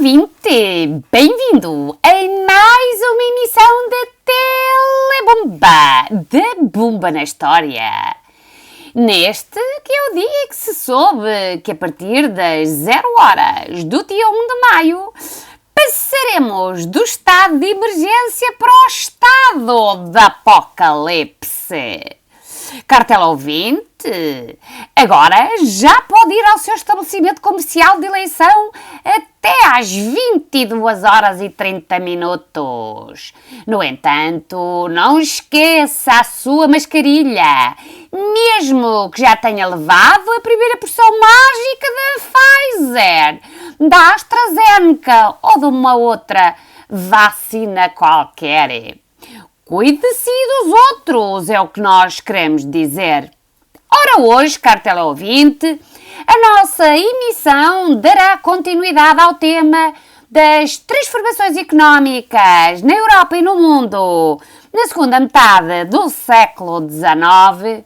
ouvinte, bem-vindo a mais uma emissão da Telebomba, da Bomba na História. Neste que é o dia que se soube que a partir das 0 horas do dia 1 de maio passaremos do estado de emergência para o estado de apocalipse. Cartela ouvinte, agora já pode ir ao seu estabelecimento comercial de eleição até às 22 horas e 30 minutos. No entanto, não esqueça a sua mascarilha, mesmo que já tenha levado a primeira porção mágica da Pfizer, da AstraZeneca ou de uma outra vacina qualquer. Cuide-se dos outros, é o que nós queremos dizer. Ora, hoje, cartela ouvinte, a nossa emissão dará continuidade ao tema das transformações económicas na Europa e no mundo na segunda metade do século XIX,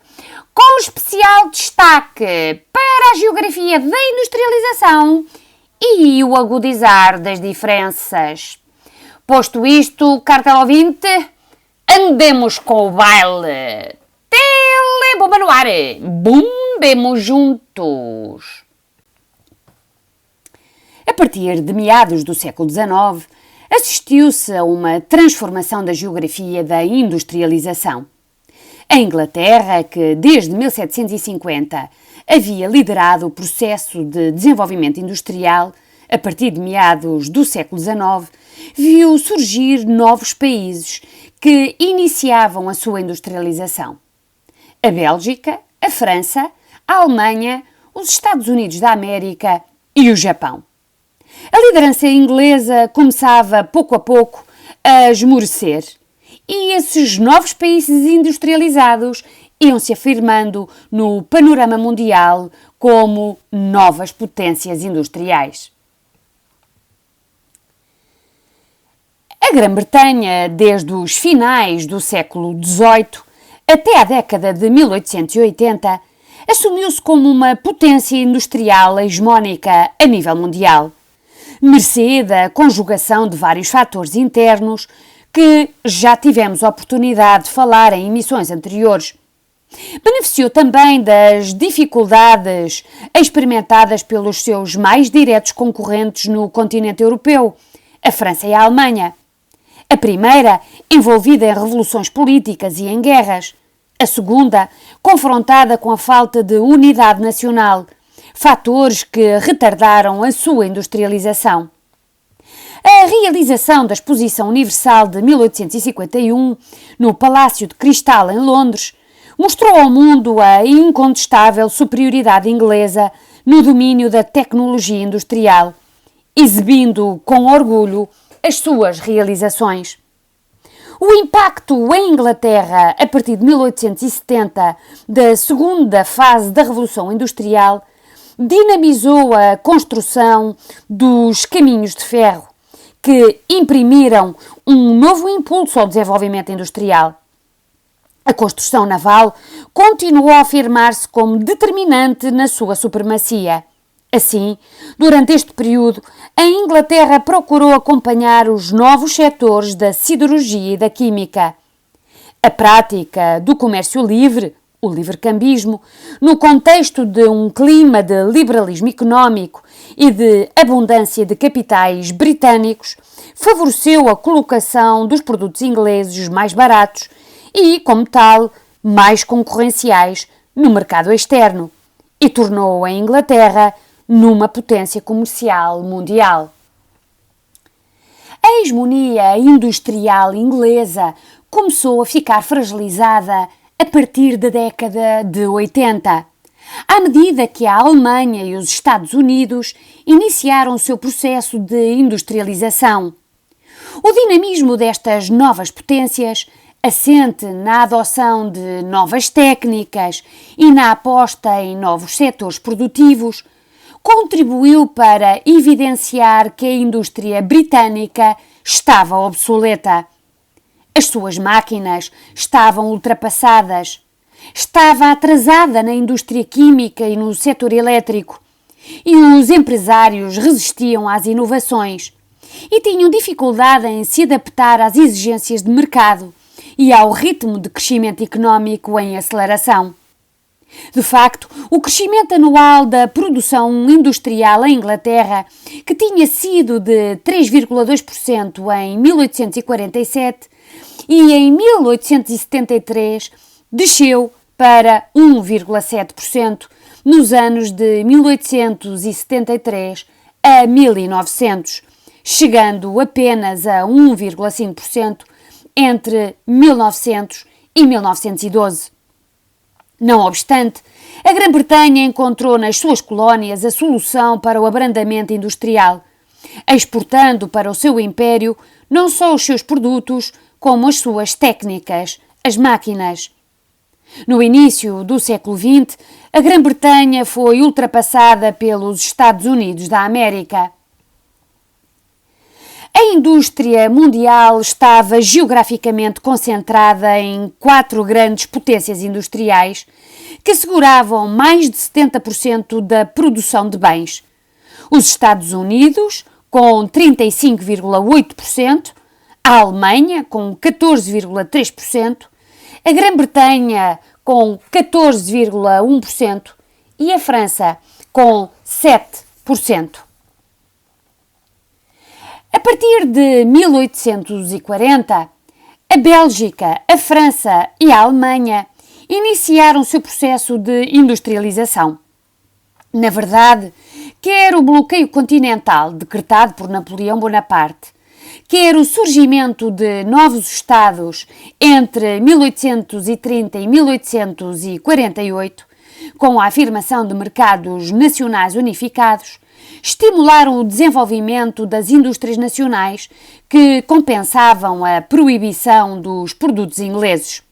com especial destaque para a geografia da industrialização e o agudizar das diferenças. Posto isto, cartela ouvinte, andemos com o baile! Telebomba no ar! Bombemos juntos! A partir de meados do século XIX, assistiu-se a uma transformação da geografia da industrialização. A Inglaterra, que desde 1750 havia liderado o processo de desenvolvimento industrial, a partir de meados do século XIX, viu surgir novos países que iniciavam a sua industrialização. A Bélgica, a França, a Alemanha, os Estados Unidos da América e o Japão. A liderança inglesa começava pouco a pouco a esmorecer e esses novos países industrializados iam-se afirmando no panorama mundial como novas potências industriais. A Grã-Bretanha, desde os finais do século XVIII até a década de 1880, assumiu-se como uma potência industrial hegemónica a nível mundial, mercê da conjugação de vários fatores internos que já tivemos oportunidade de falar em emissões anteriores. Beneficiou também das dificuldades experimentadas pelos seus mais diretos concorrentes no continente europeu, a França e a Alemanha. A primeira, envolvida em revoluções políticas e em guerras. A segunda, confrontada com a falta de unidade nacional, fatores que retardaram a sua industrialização. A realização da Exposição Universal de 1851, no Palácio de Cristal, em Londres, mostrou ao mundo a incontestável superioridade inglesa no domínio da tecnologia industrial, exibindo com orgulho as suas realizações. O impacto em Inglaterra, a partir de 1870, da segunda fase da Revolução Industrial, dinamizou a construção dos caminhos de ferro, que imprimiram um novo impulso ao desenvolvimento industrial. A construção naval continuou a afirmar-se como determinante na sua supremacia. Assim, durante este período, a Inglaterra procurou acompanhar os novos setores da siderurgia e da química. A prática do comércio livre, o livre-cambismo, no contexto de um clima de liberalismo económico e de abundância de capitais britânicos, favoreceu a colocação dos produtos ingleses mais baratos e, como tal, mais concorrenciais no mercado externo, e tornou a Inglaterra numa potência comercial mundial. A hegemonia industrial inglesa começou a ficar fragilizada a partir da década de 80, à medida que a Alemanha e os Estados Unidos iniciaram o seu processo de industrialização. O dinamismo destas novas potências, assente na adoção de novas técnicas e na aposta em novos setores produtivos, contribuiu para evidenciar que a indústria britânica estava obsoleta. As suas máquinas estavam ultrapassadas, estava atrasada na indústria química e no setor elétrico e os empresários resistiam às inovações e tinham dificuldade em se adaptar às exigências de mercado e ao ritmo de crescimento económico em aceleração. De facto, o crescimento anual da produção industrial em Inglaterra, que tinha sido de 3,2% em 1847 e em 1873 desceu para 1,7% nos anos de 1873 a 1900, chegando apenas a 1,5% entre 1900 e 1912. Não obstante, a Grã-Bretanha encontrou nas suas colónias a solução para o abrandamento industrial, exportando para o seu império não só os seus produtos, como as suas técnicas, as máquinas. No início do século XX, a Grã-Bretanha foi ultrapassada pelos Estados Unidos da América. A indústria mundial estava geograficamente concentrada em 4 grandes potências industriais que asseguravam mais de 70% da produção de bens. Os Estados Unidos, com 35,8%, a Alemanha, com 14,3%, a Grã-Bretanha, com 14,1% e a França, com 7%. A partir de 1840, a Bélgica, a França e a Alemanha iniciaram o seu processo de industrialização. Na verdade, quer o bloqueio continental decretado por Napoleão Bonaparte, quer o surgimento de novos Estados entre 1830 e 1848, com a afirmação de mercados nacionais unificados, estimularam o desenvolvimento das indústrias nacionais que compensavam a proibição dos produtos ingleses.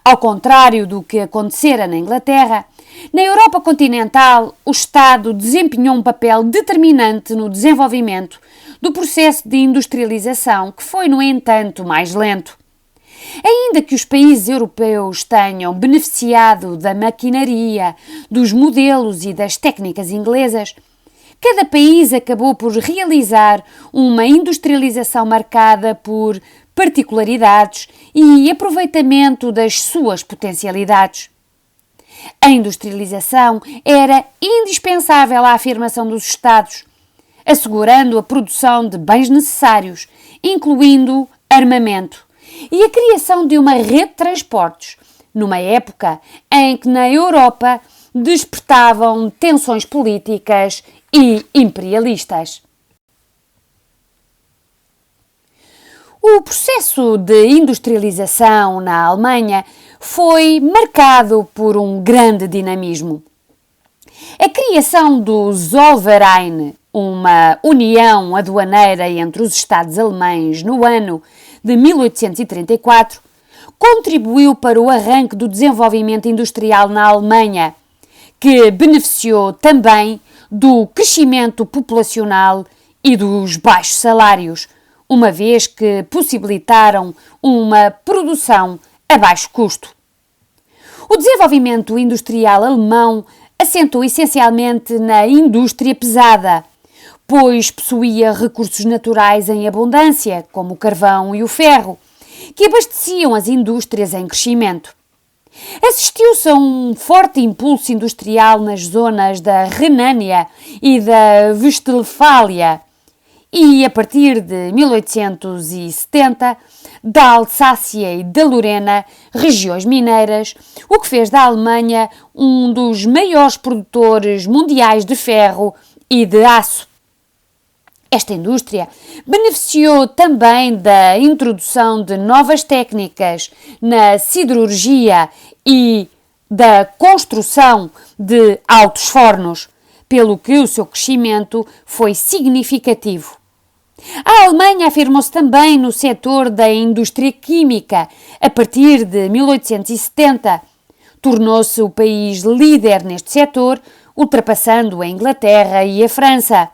Ao contrário do que acontecera na Inglaterra, na Europa continental o Estado desempenhou um papel determinante no desenvolvimento do processo de industrialização, que foi, no entanto, mais lento. Ainda que os países europeus tenham beneficiado da maquinaria, dos modelos e das técnicas inglesas, cada país acabou por realizar uma industrialização marcada por particularidades e aproveitamento das suas potencialidades. A industrialização era indispensável à afirmação dos Estados, assegurando a produção de bens necessários, incluindo armamento, e a criação de uma rede de transportes, numa época em que na Europa despertavam tensões políticas e imperialistas. O processo de industrialização na Alemanha foi marcado por um grande dinamismo. A criação do Zollverein, uma união aduaneira entre os Estados alemães no ano de 1834, contribuiu para o arranque do desenvolvimento industrial na Alemanha, que beneficiou também do crescimento populacional e dos baixos salários, uma vez que possibilitaram uma produção a baixo custo. O desenvolvimento industrial alemão assentou essencialmente na indústria pesada, pois possuía recursos naturais em abundância, como o carvão e o ferro, que abasteciam as indústrias em crescimento. Assistiu-se a um forte impulso industrial nas zonas da Renânia e da Westfália e, a partir de 1870, da Alsácia e da Lorena, regiões mineiras, o que fez da Alemanha um dos maiores produtores mundiais de ferro e de aço. Esta indústria beneficiou também da introdução de novas técnicas na siderurgia e da construção de altos fornos, pelo que o seu crescimento foi significativo. A Alemanha afirmou-se também no setor da indústria química a partir de 1870. Tornou-se o país líder neste setor, ultrapassando a Inglaterra e a França,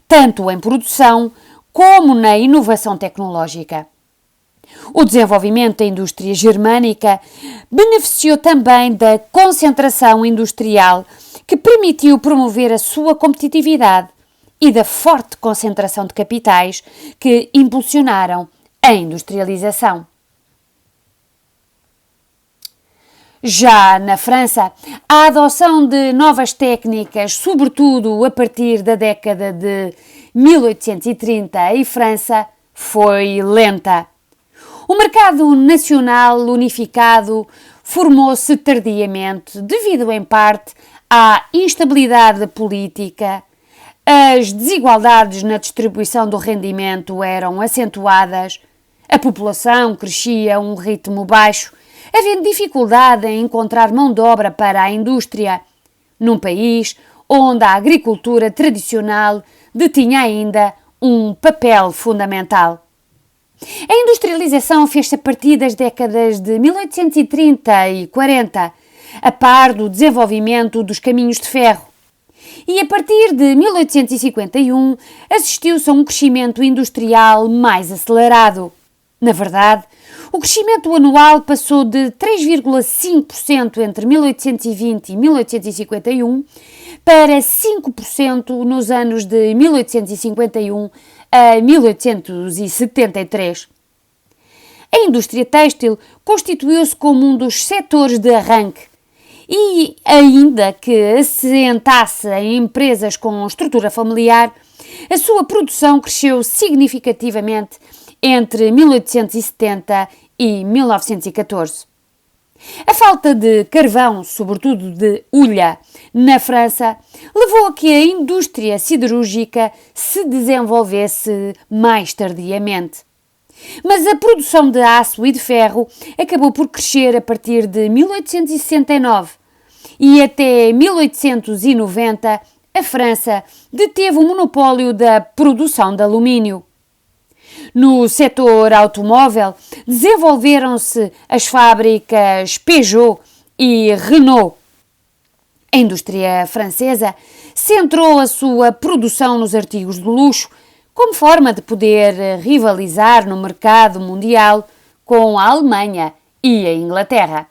tanto em produção como na inovação tecnológica. O desenvolvimento da indústria germânica beneficiou também da concentração industrial que permitiu promover a sua competitividade e da forte concentração de capitais que impulsionaram a industrialização. Já na França, a adoção de novas técnicas, sobretudo a partir da década de 1830 em França, foi lenta. O mercado nacional unificado formou-se tardiamente, devido em parte à instabilidade política. As desigualdades na distribuição do rendimento eram acentuadas, a população crescia a um ritmo baixo, havendo dificuldade em encontrar mão de obra para a indústria, num país onde a agricultura tradicional detinha ainda um papel fundamental. A industrialização fez-se a partir das décadas de 1830 e 40, a par do desenvolvimento dos caminhos de ferro. E a partir de 1851 assistiu-se a um crescimento industrial mais acelerado. Na verdade, o crescimento anual passou de 3,5% entre 1820 e 1851 para 5% nos anos de 1851 a 1873. A indústria têxtil constituiu-se como um dos setores de arranque e, ainda que assentasse em empresas com estrutura familiar, a sua produção cresceu significativamente entre 1870 e 1914. A falta de carvão, sobretudo de hulha, na França, levou a que a indústria siderúrgica se desenvolvesse mais tardiamente. Mas a produção de aço e de ferro acabou por crescer a partir de 1869 e até 1890 a França deteve o monopólio da produção de alumínio. No setor automóvel, desenvolveram-se as fábricas Peugeot e Renault. A indústria francesa centrou a sua produção nos artigos de luxo, como forma de poder rivalizar no mercado mundial com a Alemanha e a Inglaterra.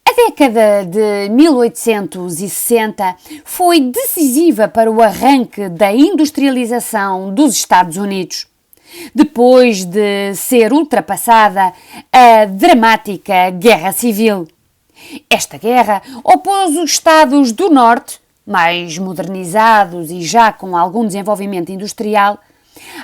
A década de 1860 foi decisiva para o arranque da industrialização dos Estados Unidos. Depois de ser ultrapassada a dramática Guerra Civil. Esta guerra opôs os Estados do Norte, mais modernizados e já com algum desenvolvimento industrial,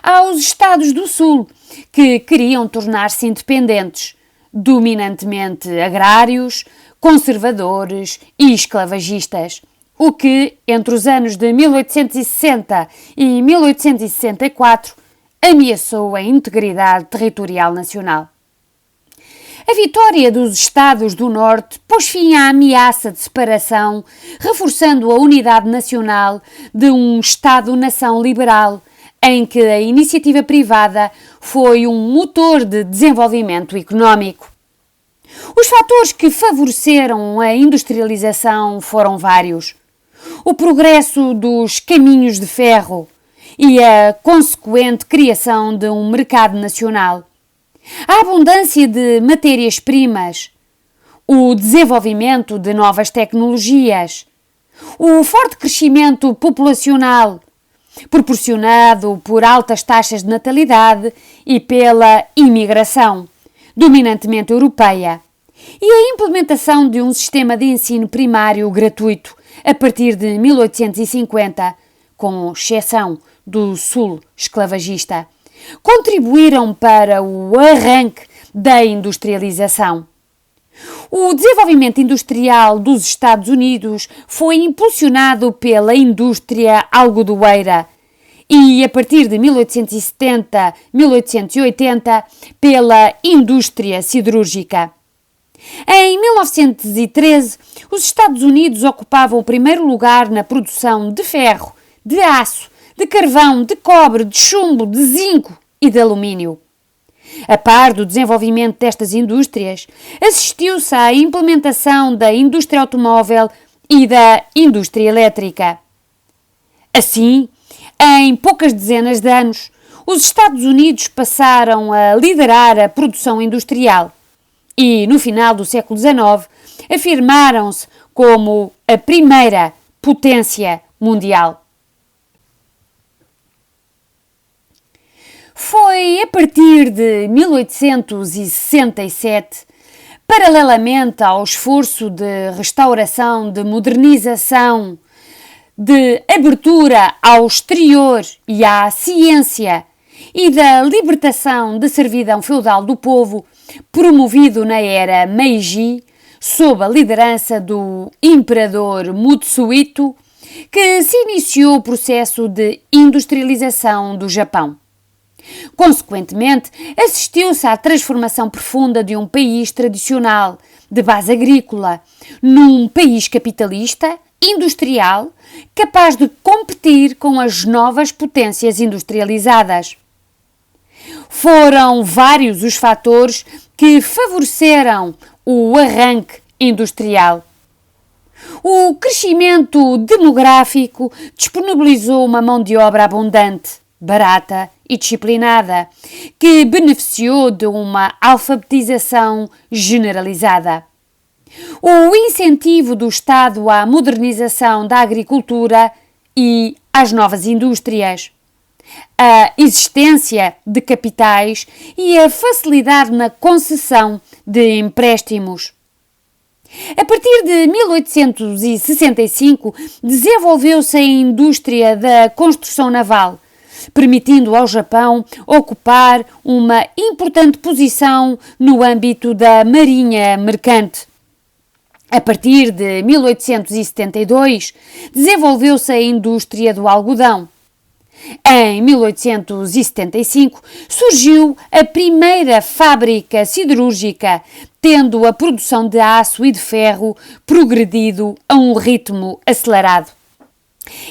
aos Estados do Sul, que queriam tornar-se independentes, dominantemente agrários, conservadores e esclavagistas, o que, entre os anos de 1860 e 1864, ameaçou a integridade territorial nacional. A vitória dos Estados do Norte pôs fim à ameaça de separação, reforçando a unidade nacional de um Estado-nação liberal, em que a iniciativa privada foi um motor de desenvolvimento económico. Os fatores que favoreceram a industrialização foram vários. O progresso dos caminhos de ferro e a consequente criação de um mercado nacional. A abundância de matérias-primas, o desenvolvimento de novas tecnologias, o forte crescimento populacional, proporcionado por altas taxas de natalidade e pela imigração, dominantemente europeia, e a implementação de um sistema de ensino primário gratuito a partir de 1850, com exceção do sul esclavagista, contribuíram para o arranque da industrialização. O desenvolvimento industrial dos Estados Unidos foi impulsionado pela indústria algodoeira e, a partir de 1870-1880, pela indústria siderúrgica. Em 1913, os Estados Unidos ocupavam o primeiro lugar na produção de ferro, de aço, de carvão, de cobre, de chumbo, de zinco e de alumínio. A par do desenvolvimento destas indústrias, assistiu-se à implementação da indústria automóvel e da indústria elétrica. Assim, em poucas dezenas de anos, os Estados Unidos passaram a liderar a produção industrial e, no final do século XIX, afirmaram-se como a primeira potência mundial. Foi a partir de 1867, paralelamente ao esforço de restauração, de modernização, de abertura ao exterior e à ciência e da libertação da servidão feudal do povo, promovido na era Meiji, sob a liderança do imperador Mutsuhito, que se iniciou o processo de industrialização do Japão. Consequentemente, assistiu-se à transformação profunda de um país tradicional, de base agrícola, num país capitalista, industrial, capaz de competir com as novas potências industrializadas. Foram vários os fatores que favoreceram o arranque industrial. O crescimento demográfico disponibilizou uma mão de obra abundante, barata e disciplinada, que beneficiou de uma alfabetização generalizada. O incentivo do Estado à modernização da agricultura e às novas indústrias, a existência de capitais e a facilidade na concessão de empréstimos. A partir de 1865, desenvolveu-se a indústria da construção naval, permitindo ao Japão ocupar uma importante posição no âmbito da marinha mercante. A partir de 1872, desenvolveu-se a indústria do algodão. Em 1875, surgiu a primeira fábrica siderúrgica, tendo a produção de aço e de ferro progredido a um ritmo acelerado.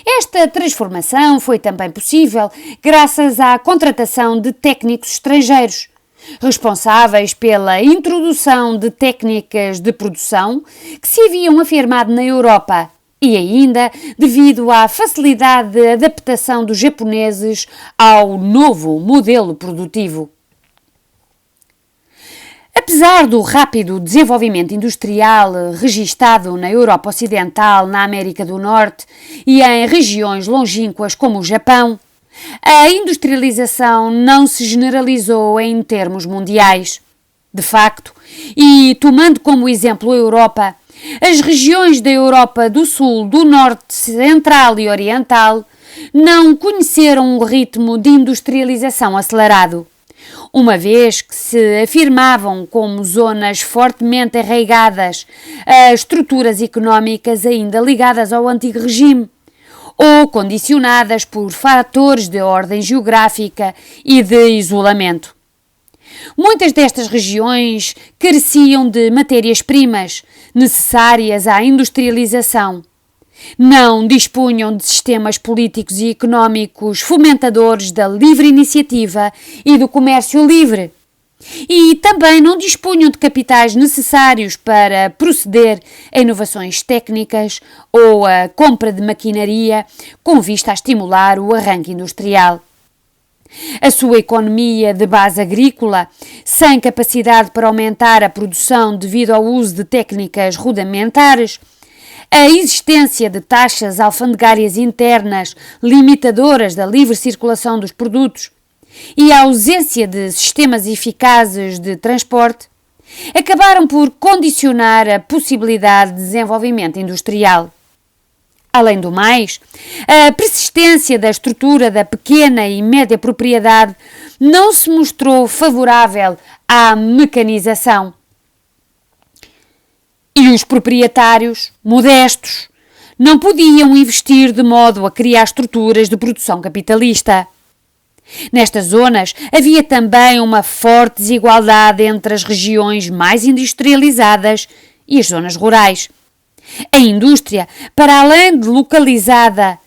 Esta transformação foi também possível graças à contratação de técnicos estrangeiros, responsáveis pela introdução de técnicas de produção que se haviam afirmado na Europa e ainda devido à facilidade de adaptação dos japoneses ao novo modelo produtivo. Apesar do rápido desenvolvimento industrial registado na Europa Ocidental, na América do Norte e em regiões longínquas como o Japão, a industrialização não se generalizou em termos mundiais. De facto, e tomando como exemplo a Europa, as regiões da Europa do Sul, do Norte, Central e Oriental não conheceram um ritmo de industrialização acelerado, uma vez que se afirmavam como zonas fortemente arraigadas a estruturas económicas ainda ligadas ao antigo regime, ou condicionadas por fatores de ordem geográfica e de isolamento. Muitas destas regiões careciam de matérias-primas necessárias à industrialização. Não dispunham de sistemas políticos e económicos fomentadores da livre iniciativa e do comércio livre. E também não dispunham de capitais necessários para proceder a inovações técnicas ou a compra de maquinaria com vista a estimular o arranque industrial. A sua economia de base agrícola, sem capacidade para aumentar a produção devido ao uso de técnicas rudimentares, a existência de taxas alfandegárias internas limitadoras da livre circulação dos produtos e a ausência de sistemas eficazes de transporte acabaram por condicionar a possibilidade de desenvolvimento industrial. Além do mais, a persistência da estrutura da pequena e média propriedade não se mostrou favorável à mecanização. E os proprietários, modestos, não podiam investir de modo a criar estruturas de produção capitalista. Nestas zonas havia também uma forte desigualdade entre as regiões mais industrializadas e as zonas rurais. A indústria, para além de localizada,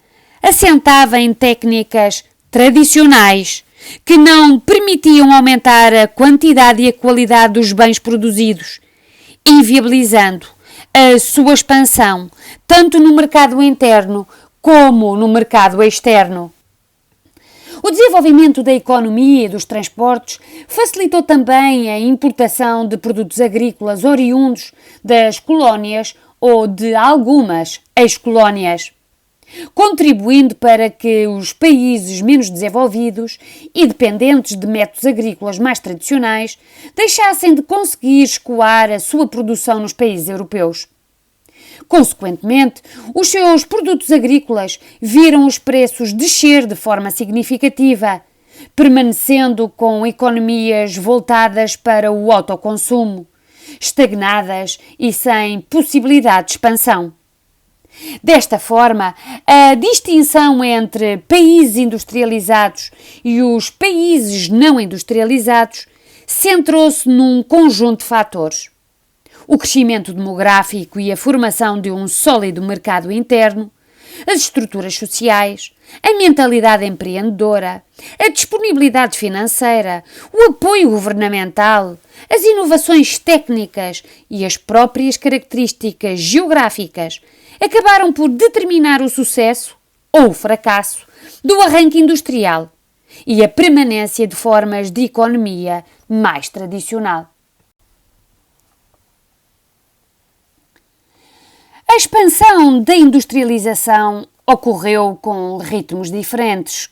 assentava em técnicas tradicionais que não permitiam aumentar a quantidade e a qualidade dos bens produzidos, inviabilizando a sua expansão tanto no mercado interno como no mercado externo. O desenvolvimento da economia e dos transportes facilitou também a importação de produtos agrícolas oriundos das colónias ou de algumas ex-colónias, contribuindo para que os países menos desenvolvidos e dependentes de métodos agrícolas mais tradicionais deixassem de conseguir escoar a sua produção nos países europeus. Consequentemente, os seus produtos agrícolas viram os preços descer de forma significativa, permanecendo com economias voltadas para o autoconsumo, estagnadas e sem possibilidade de expansão. Desta forma, a distinção entre países industrializados e os países não industrializados centrou-se num conjunto de fatores: o crescimento demográfico e a formação de um sólido mercado interno, as estruturas sociais, a mentalidade empreendedora, a disponibilidade financeira, o apoio governamental, as inovações técnicas e as próprias características geográficas acabaram por determinar o sucesso ou o fracasso do arranque industrial e a permanência de formas de economia mais tradicional. A expansão da industrialização ocorreu com ritmos diferentes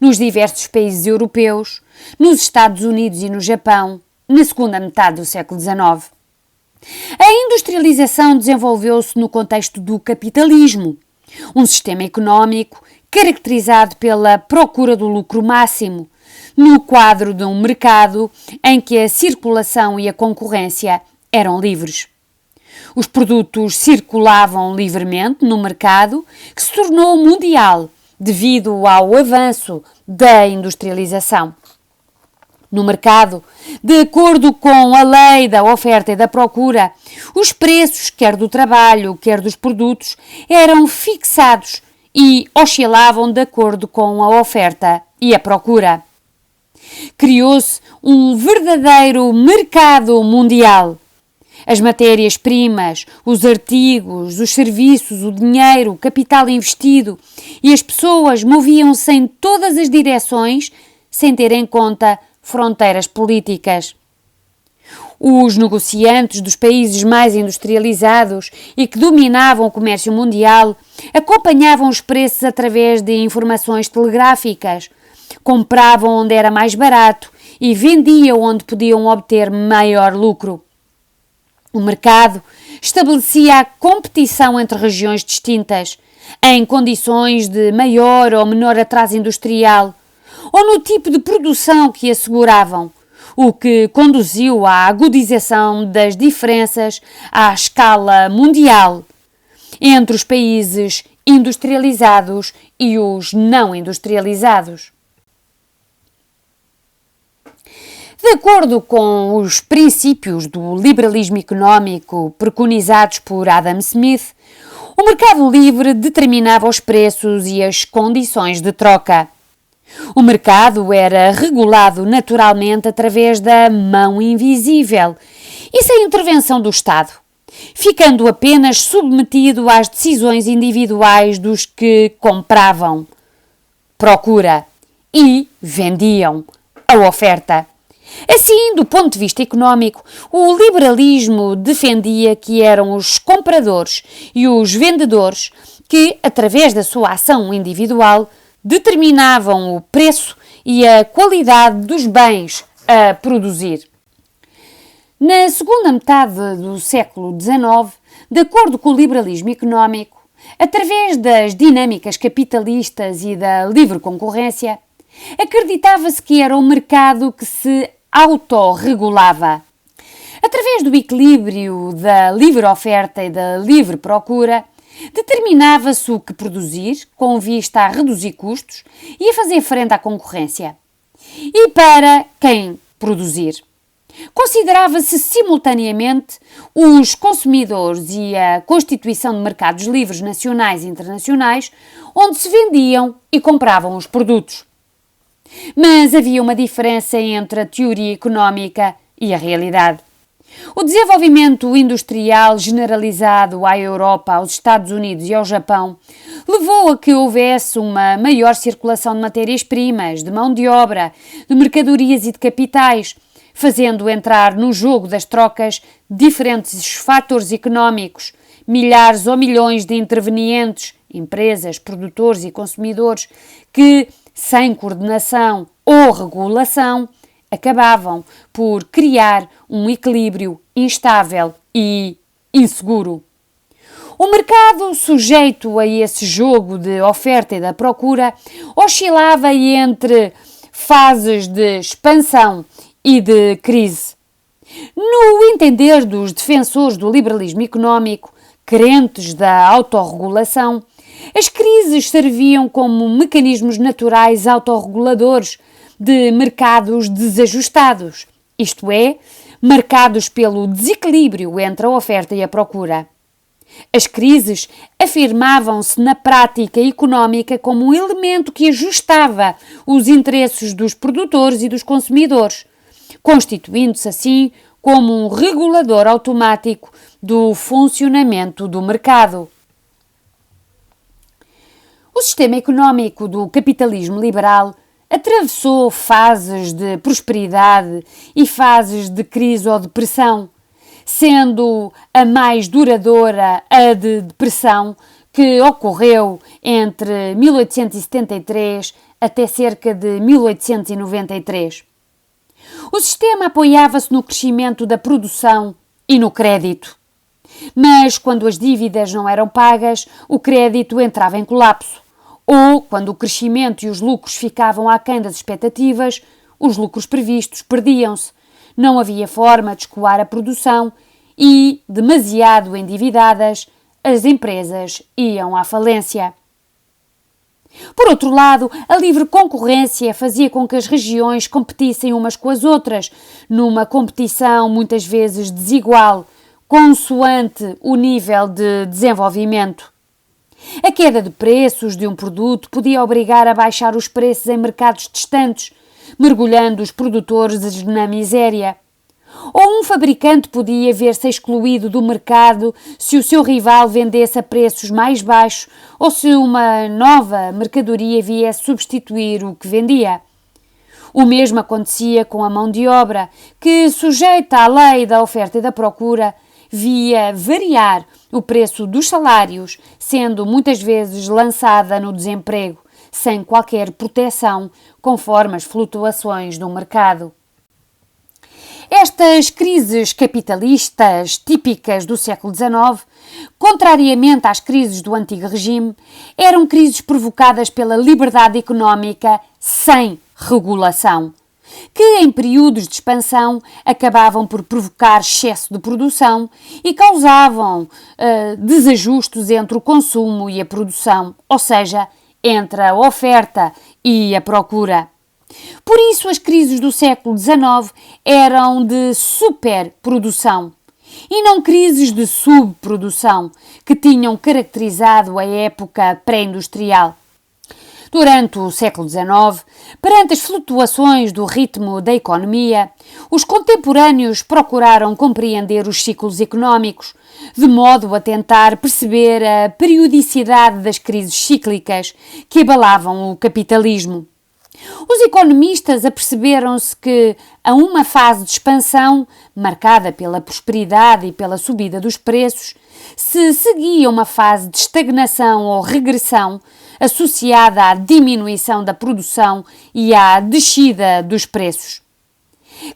nos diversos países europeus, nos Estados Unidos e no Japão, na segunda metade do século XIX. A industrialização desenvolveu-se no contexto do capitalismo, um sistema económico caracterizado pela procura do lucro máximo, no quadro de um mercado em que a circulação e a concorrência eram livres. Os produtos circulavam livremente no mercado, que se tornou mundial devido ao avanço da industrialização. No mercado, de acordo com a lei da oferta e da procura, os preços, quer do trabalho, quer dos produtos, eram fixados e oscilavam de acordo com a oferta e a procura. Criou-se um verdadeiro mercado mundial. As matérias-primas, os artigos, os serviços, o dinheiro, o capital investido e as pessoas moviam-se em todas as direções sem ter em conta fronteiras políticas. Os negociantes dos países mais industrializados e que dominavam o comércio mundial acompanhavam os preços através de informações telegráficas, compravam onde era mais barato e vendiam onde podiam obter maior lucro. O mercado estabelecia a competição entre regiões distintas, em condições de maior ou menor atraso industrial, ou no tipo de produção que asseguravam, o que conduziu à agudização das diferenças à escala mundial entre os países industrializados e os não industrializados. De acordo com os princípios do liberalismo económico preconizados por Adam Smith, o mercado livre determinava os preços e as condições de troca. O mercado era regulado naturalmente através da mão invisível e sem intervenção do Estado, ficando apenas submetido às decisões individuais dos que compravam, procura, e vendiam a oferta. Assim, do ponto de vista económico, o liberalismo defendia que eram os compradores e os vendedores que, através da sua ação individual, determinavam o preço e a qualidade dos bens a produzir. Na segunda metade do século XIX, de acordo com o liberalismo económico, através das dinâmicas capitalistas e da livre concorrência, acreditava-se que era o mercado que se autorregulava. Através do equilíbrio da livre oferta e da livre procura, determinava-se o que produzir, com vista a reduzir custos e a fazer frente à concorrência. E para quem produzir? Considerava-se simultaneamente os consumidores e a constituição de mercados livres nacionais e internacionais, onde se vendiam e compravam os produtos. Mas havia uma diferença entre a teoria económica e a realidade. O desenvolvimento industrial generalizado à Europa, aos Estados Unidos e ao Japão levou a que houvesse uma maior circulação de matérias-primas, de mão de obra, de mercadorias e de capitais, fazendo entrar no jogo das trocas diferentes fatores económicos, milhares ou milhões de intervenientes, empresas, produtores e consumidores, que, sem coordenação ou regulação, acabavam por criar um equilíbrio instável e inseguro. O mercado, sujeito a esse jogo de oferta e da procura, oscilava entre fases de expansão e de crise. No entender dos defensores do liberalismo económico, crentes da autorregulação, as crises serviam como mecanismos naturais autorreguladores de mercados desajustados, isto é, marcados pelo desequilíbrio entre a oferta e a procura. As crises afirmavam-se na prática económica como um elemento que ajustava os interesses dos produtores e dos consumidores, constituindo-se assim como um regulador automático do funcionamento do mercado. O sistema económico do capitalismo liberal atravessou fases de prosperidade e fases de crise ou depressão, sendo a mais duradoura a de depressão, que ocorreu entre 1873 até cerca de 1893. O sistema apoiava-se no crescimento da produção e no crédito. Mas quando as dívidas não eram pagas, o crédito entrava em colapso. Ou, quando o crescimento e os lucros ficavam aquém das expectativas, os lucros previstos perdiam-se. Não havia forma de escoar a produção e, demasiado endividadas, as empresas iam à falência. Por outro lado, a livre concorrência fazia com que as regiões competissem umas com as outras, numa competição muitas vezes desigual, consoante o nível de desenvolvimento. A queda de preços de um produto podia obrigar a baixar os preços em mercados distantes, mergulhando os produtores na miséria. Ou um fabricante podia ver-se excluído do mercado se o seu rival vendesse a preços mais baixos ou se uma nova mercadoria viesse substituir o que vendia. O mesmo acontecia com a mão de obra, que, sujeita à lei da oferta e da procura, via variar o preço dos salários, sendo muitas vezes lançada no desemprego, sem qualquer proteção, conforme as flutuações do mercado. Estas crises capitalistas típicas do século XIX, contrariamente às crises do antigo regime, eram crises provocadas pela liberdade económica sem regulação, que em períodos de expansão acabavam por provocar excesso de produção e causavam desajustes entre o consumo e a produção, ou seja, entre a oferta e a procura. Por isso, as crises do século XIX eram de superprodução e não crises de subprodução, que tinham caracterizado a época pré-industrial. Durante o século XIX, perante as flutuações do ritmo da economia, os contemporâneos procuraram compreender os ciclos económicos, de modo a tentar perceber a periodicidade das crises cíclicas que abalavam o capitalismo. Os economistas aperceberam-se que, a uma fase de expansão, marcada pela prosperidade e pela subida dos preços, se seguia uma fase de estagnação ou regressão, associada à diminuição da produção e à descida dos preços.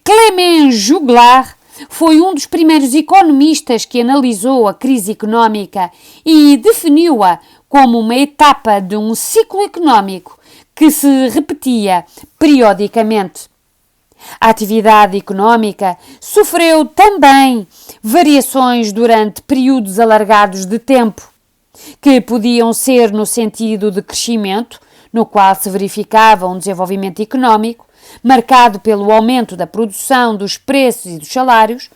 Clément Juglar foi um dos primeiros economistas que analisou a crise económica e definiu-a como uma etapa de um ciclo económico que se repetia periodicamente. A atividade económica sofreu também variações durante períodos alargados de tempo, que podiam ser no sentido de crescimento, no qual se verificava um desenvolvimento económico, marcado pelo aumento da produção, dos preços e dos salários,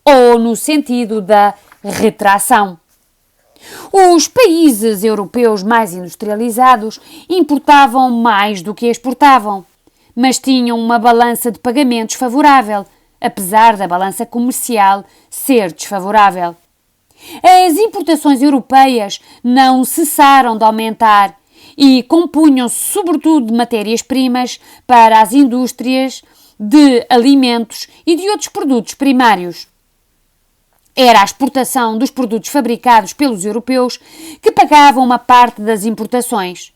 ou no sentido da retração. Os países europeus mais industrializados importavam mais do que exportavam, mas tinham uma balança de pagamentos favorável, apesar da balança comercial ser desfavorável. As importações europeias não cessaram de aumentar e compunham-se sobretudo de matérias-primas para as indústrias de alimentos e de outros produtos primários. Era a exportação dos produtos fabricados pelos europeus que pagavam uma parte das importações.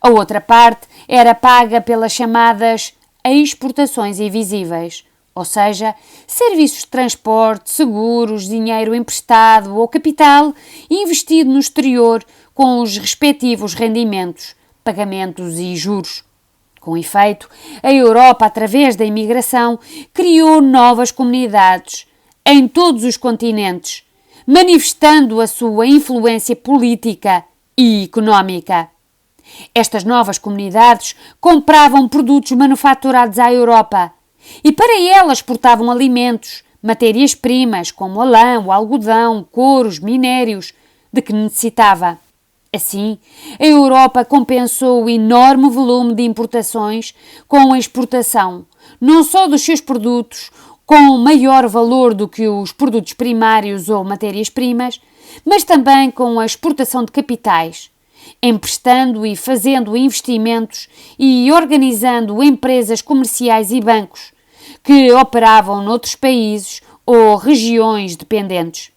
A outra parte era paga pelas chamadas exportações invisíveis, ou seja, serviços de transporte, seguros, dinheiro emprestado ou capital investido no exterior com os respectivos rendimentos, pagamentos e juros. Com efeito, a Europa, através da imigração, criou novas comunidades em todos os continentes, manifestando a sua influência política e económica. Estas novas comunidades compravam produtos manufaturados à Europa e para elas exportavam alimentos, matérias-primas como a lã, o algodão, couros, minérios, de que necessitava. Assim, a Europa compensou o enorme volume de importações com a exportação, não só dos seus produtos, com maior valor do que os produtos primários ou matérias-primas, mas também com a exportação de capitais, emprestando e fazendo investimentos e organizando empresas comerciais e bancos que operavam noutros países ou regiões dependentes.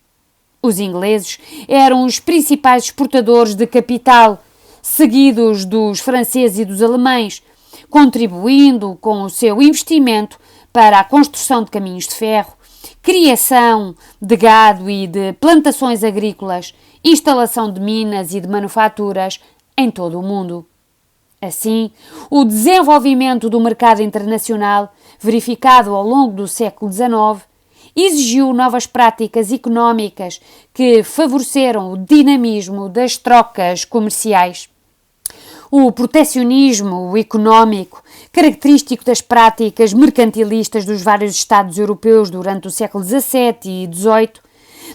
Os ingleses eram os principais exportadores de capital, seguidos dos franceses e dos alemães, contribuindo com o seu investimento para a construção de caminhos de ferro, criação de gado e de plantações agrícolas, instalação de minas e de manufaturas em todo o mundo. Assim, o desenvolvimento do mercado internacional, verificado ao longo do século XIX, exigiu novas práticas económicas que favoreceram o dinamismo das trocas comerciais. O protecionismo económico, característico das práticas mercantilistas dos vários Estados europeus durante o século XVII e XVIII,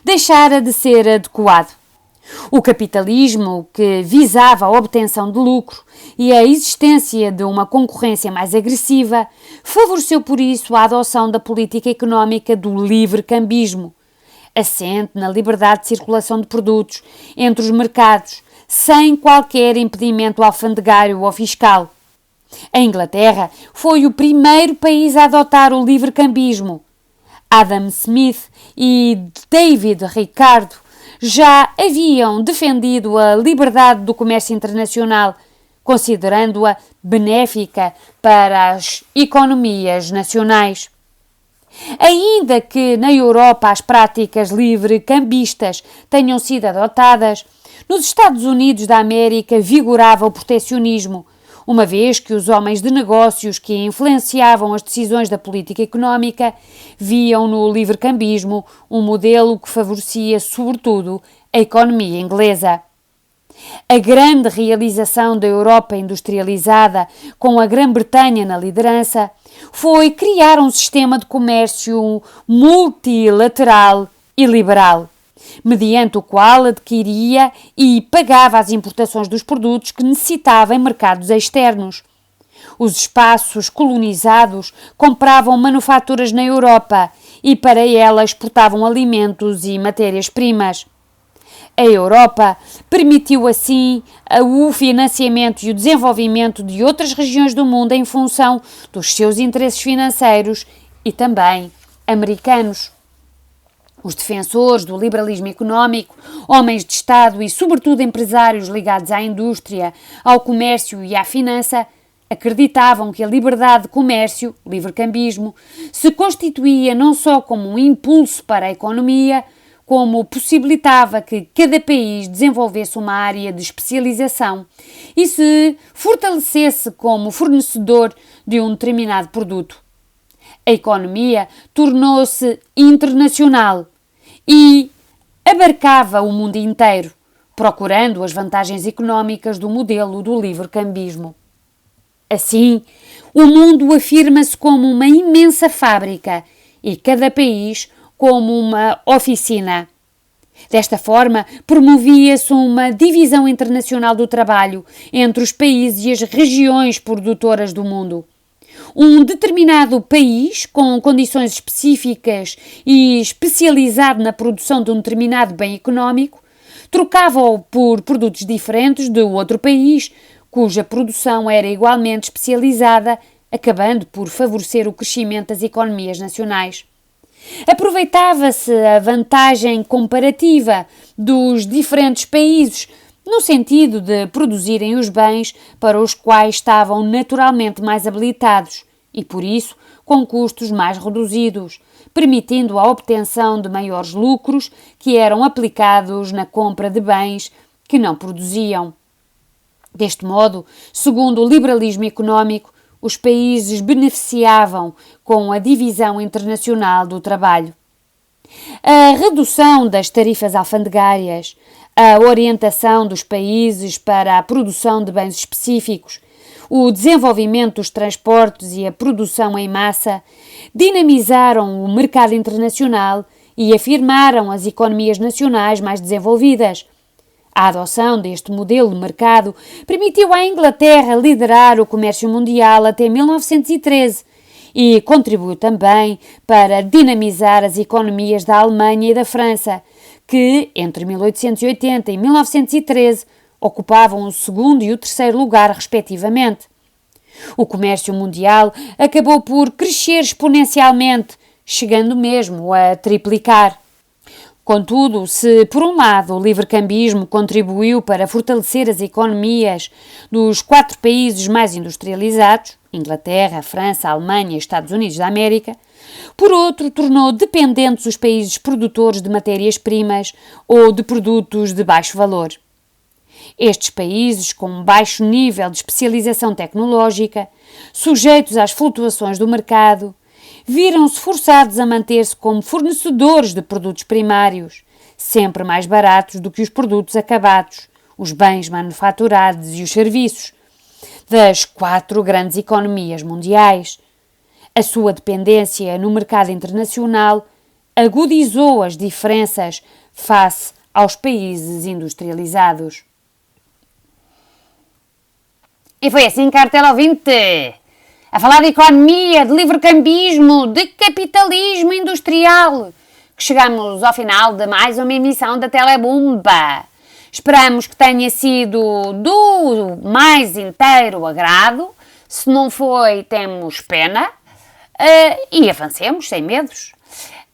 deixara de ser adequado. O capitalismo, que visava a obtenção de lucro e a existência de uma concorrência mais agressiva, favoreceu por isso a adoção da política económica do livre-cambismo, assente na liberdade de circulação de produtos entre os mercados, sem qualquer impedimento alfandegário ou fiscal. A Inglaterra foi o primeiro país a adotar o livre-cambismo. Adam Smith e David Ricardo já haviam defendido a liberdade do comércio internacional, considerando-a benéfica para as economias nacionais. Ainda que na Europa as práticas livre-cambistas tenham sido adotadas, nos Estados Unidos da América vigorava o protecionismo, uma vez que os homens de negócios que influenciavam as decisões da política económica viam no livre-cambismo um modelo que favorecia, sobretudo, a economia inglesa. A grande realização da Europa industrializada, com a Grã-Bretanha na liderança, foi criar um sistema de comércio multilateral e liberal, mediante o qual adquiria e pagava as importações dos produtos que necessitava em mercados externos. Os espaços colonizados compravam manufaturas na Europa e para ela exportavam alimentos e matérias-primas. A Europa permitiu assim o financiamento e o desenvolvimento de outras regiões do mundo em função dos seus interesses financeiros e também americanos. Os defensores do liberalismo económico, homens de Estado e, sobretudo, empresários ligados à indústria, ao comércio e à finança, acreditavam que a liberdade de comércio, o livre-cambismo, se constituía não só como um impulso para a economia, como possibilitava que cada país desenvolvesse uma área de especialização e se fortalecesse como fornecedor de um determinado produto. A economia tornou-se internacional e abarcava o mundo inteiro, procurando as vantagens económicas do modelo do livre-cambismo. Assim, o mundo afirma-se como uma imensa fábrica e cada país como uma oficina. Desta forma, promovia-se uma divisão internacional do trabalho entre os países e as regiões produtoras do mundo. Um determinado país, com condições específicas e especializado na produção de um determinado bem económico, trocava-o por produtos diferentes de outro país, cuja produção era igualmente especializada, acabando por favorecer o crescimento das economias nacionais. Aproveitava-se a vantagem comparativa dos diferentes países, no sentido de produzirem os bens para os quais estavam naturalmente mais habilitados e, por isso, com custos mais reduzidos, permitindo a obtenção de maiores lucros que eram aplicados na compra de bens que não produziam. Deste modo, segundo o liberalismo económico, os países beneficiavam com a divisão internacional do trabalho. A redução das tarifas alfandegárias, a orientação dos países para a produção de bens específicos, o desenvolvimento dos transportes e a produção em massa dinamizaram o mercado internacional e afirmaram as economias nacionais mais desenvolvidas. A adoção deste modelo de mercado permitiu à Inglaterra liderar o comércio mundial até 1913 e contribuiu também para dinamizar as economias da Alemanha e da França, que, entre 1880 e 1913, ocupavam o segundo e o terceiro lugar, respectivamente. O comércio mundial acabou por crescer exponencialmente, chegando mesmo a triplicar. Contudo, se por um lado o livre-cambismo contribuiu para fortalecer as economias dos 4 países mais industrializados, Inglaterra, França, Alemanha e Estados Unidos da América, por outro tornou dependentes os países produtores de matérias-primas ou de produtos de baixo valor. Estes países, com baixo nível de especialização tecnológica, sujeitos às flutuações do mercado, viram-se forçados a manter-se como fornecedores de produtos primários, sempre mais baratos do que os produtos acabados, os bens manufaturados e os serviços, das 4 grandes economias mundiais. A sua dependência no mercado internacional agudizou as diferenças face aos países industrializados. E foi assim, cartela ouvinte, a falar de economia, de livre-cambismo, de capitalismo industrial, que chegamos ao final de mais uma emissão da Telebumba. Esperamos que tenha sido do mais inteiro agrado. Se não foi, temos pena. E avancemos, sem medos.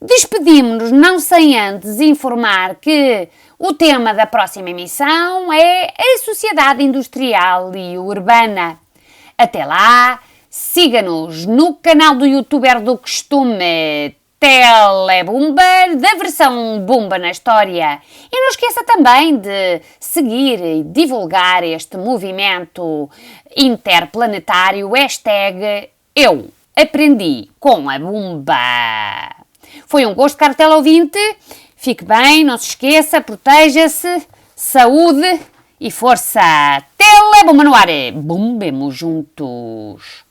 Despedimos-nos não sem antes informar que o tema da próxima emissão é a sociedade industrial e urbana. Até lá, siga-nos no canal do youtuber do costume Telebumba, da versão Bumba na História. E não esqueça também de seguir e divulgar este movimento interplanetário #Eu aprendi com a Bumba. Foi um gosto, cartela ouvinte. Fique bem, não se esqueça, proteja-se, saúde e força. Telebumba no ar. Bumbemos juntos.